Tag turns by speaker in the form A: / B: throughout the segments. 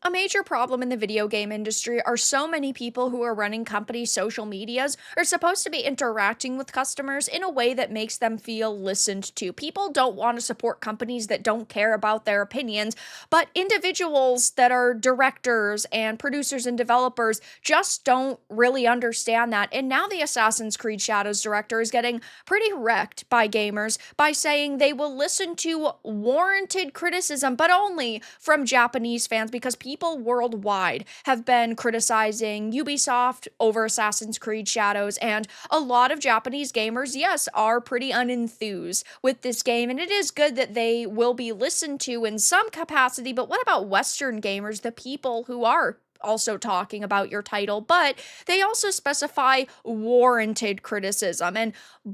A: A major problem in the video game industry are so many people who are running companies' social medias are supposed to be interacting with customers in a way that makes them feel listened to. People don't want to support companies that don't care about their opinions, but individuals that are directors and producers and developers just don't really understand that. And now the Assassin's Creed Shadows director is getting pretty wrecked by gamers by saying they will listen to warranted criticism, but only from Japanese fans because people worldwide have been criticizing Ubisoft over Assassin's Creed Shadows, and a lot of Japanese gamers, yes, are pretty unenthused with this game, and it is good that they will be listened to in some capacity, but what about Western gamers, the people who are also talking about your title, but they also specify warranted criticism. And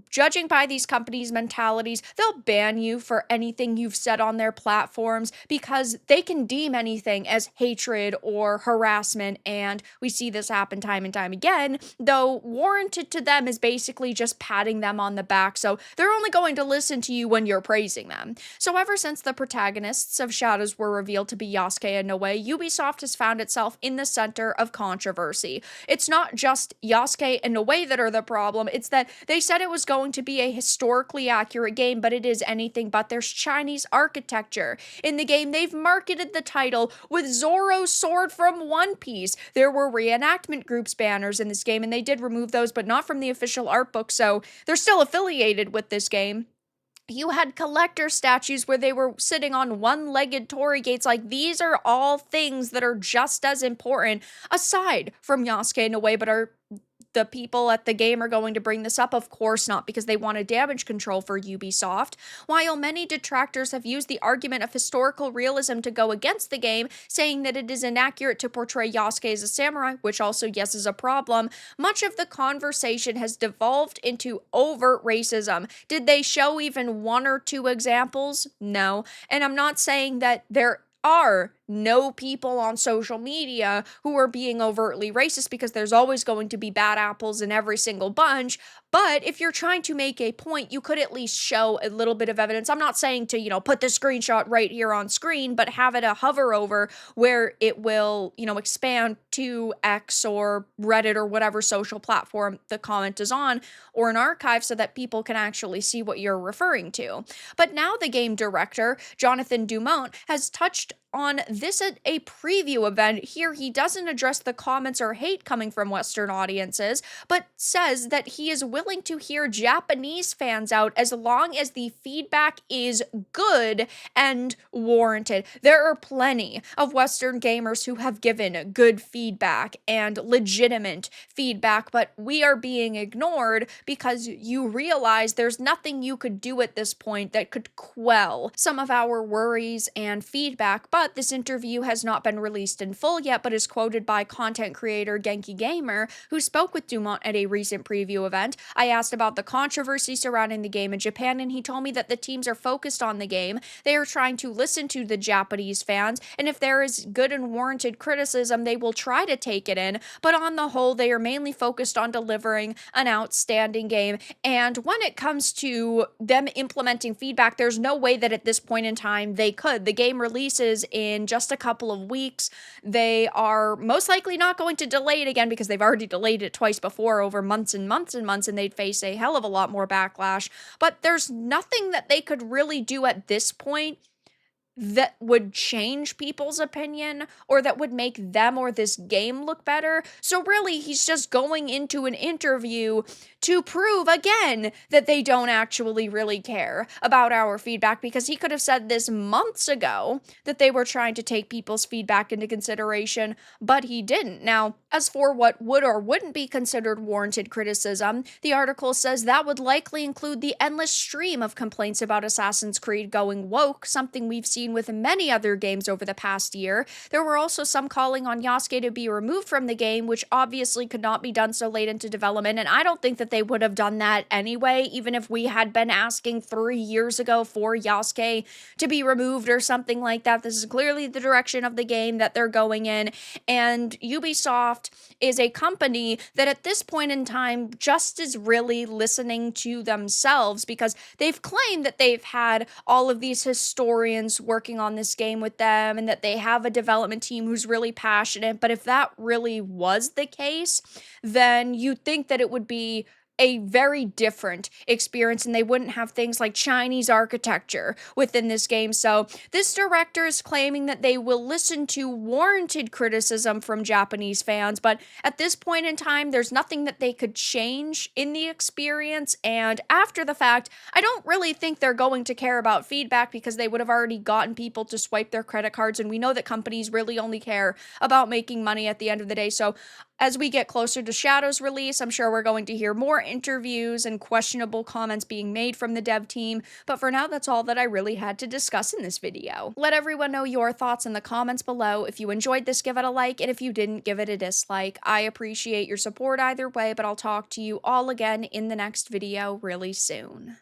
A: judging by these companies' mentalities, they'll ban you for anything you've said on their platforms because they can deem anything as hatred or harassment. And we see this happen time and time again, though warranted to them is basically just patting them on the back. So they're only going to listen to you when you're praising them. So ever since the protagonists of Shadows were revealed to be Yasuke and Noe, Ubisoft has found itself in the center of controversy. It's not just Yasuke and Noe that are the problem, it's that they said it was going to be a historically accurate game, but it is anything but. There's Chinese architecture in the game. They've marketed the title with Zoro's sword from One Piece. There were reenactment groups banners in this game, and they did remove those, but not from the official art book, so they're still affiliated with this game. You had collector statues where they were sitting on one-legged torii gates. Like, these are all things that are just as important, aside from Yasuke in a way, but are the people at the game are going to bring this up? Of course not, because they want a damage control for Ubisoft. While many detractors have used the argument of historical realism to go against the game, saying that it is inaccurate to portray Yasuke as a samurai, which also, yes, is a problem, much of the conversation has devolved into overt racism. Did they show even one or two examples? No. And I'm not saying that there are no people on social media who are being overtly racist, because there's always going to be bad apples in every single bunch. But if you're trying to make a point, you could at least show a little bit of evidence. I'm not saying to, put the screenshot right here on screen, but have it a hover over where it will, expand to X or Reddit or whatever social platform the comment is on, or an archive, so that people can actually see what you're referring to. But now the game director, Jonathan Dumont, has touched on this at a preview event. Here, he doesn't address the comments or hate coming from Western audiences, but says that he is willing to hear Japanese fans out as long as the feedback is good and warranted. There are plenty of Western gamers who have given good feedback and legitimate feedback, but we are being ignored because you realize there's nothing you could do at this point that could quell some of our worries and feedback. But this interview has not been released in full yet, but is quoted by content creator Genki Gamer, who spoke with Dumont at a recent preview event. I asked about the controversy surrounding the game in Japan, and he told me that the teams are focused on the game. They are trying to listen to the Japanese fans, and if there is good and warranted criticism, they will try to take it in. But on the whole, they are mainly focused on delivering an outstanding game. And when it comes to them implementing feedback, there's no way that at this point in time they could. The game releases in just a couple of weeks. They are most likely not going to delay it again, because they've already delayed it twice before over months and months and months, and they'd face a hell of a lot more backlash. But there's nothing that they could really do at this point that would change people's opinion or that would make them or this game look better. So really, he's just going into an interview to prove again that they don't actually really care about our feedback, because he could have said this months ago that they were trying to take people's feedback into consideration, but he didn't. Now, as for what would or wouldn't be considered warranted criticism, the article says that would likely include the endless stream of complaints about Assassin's Creed going woke, something we've seen with many other games over the past year. There were also some calling on Yasuke to be removed from the game, which obviously could not be done so late into development, and I don't think that they would have done that anyway, even if we had been asking 3 years ago for Yasuke to be removed or something like that. This is clearly the direction of the game that they're going in, and Ubisoft Ubisoft is a company that at this point in time just is really listening to themselves, because they've claimed that they've had all of these historians working on this game with them and that they have a development team who's really passionate. But if that really was the case, then you'd think that it would be a very different experience and they wouldn't have things like Chinese architecture within this game. So this director is claiming that they will listen to warranted criticism from Japanese fans, but at this point in time, there's nothing that they could change in the experience. And after the fact, I don't really think they're going to care about feedback because they would have already gotten people to swipe their credit cards. And we know that companies really only care about making money at the end of the day. So as we get closer to Shadow's release, I'm sure we're going to hear more interviews and questionable comments being made from the dev team, but for now, that's all that I really had to discuss in this video. Let everyone know your thoughts in the comments below. If you enjoyed this, give it a like, and if you didn't, give it a dislike. I appreciate your support either way, but I'll talk to you all again in the next video really soon.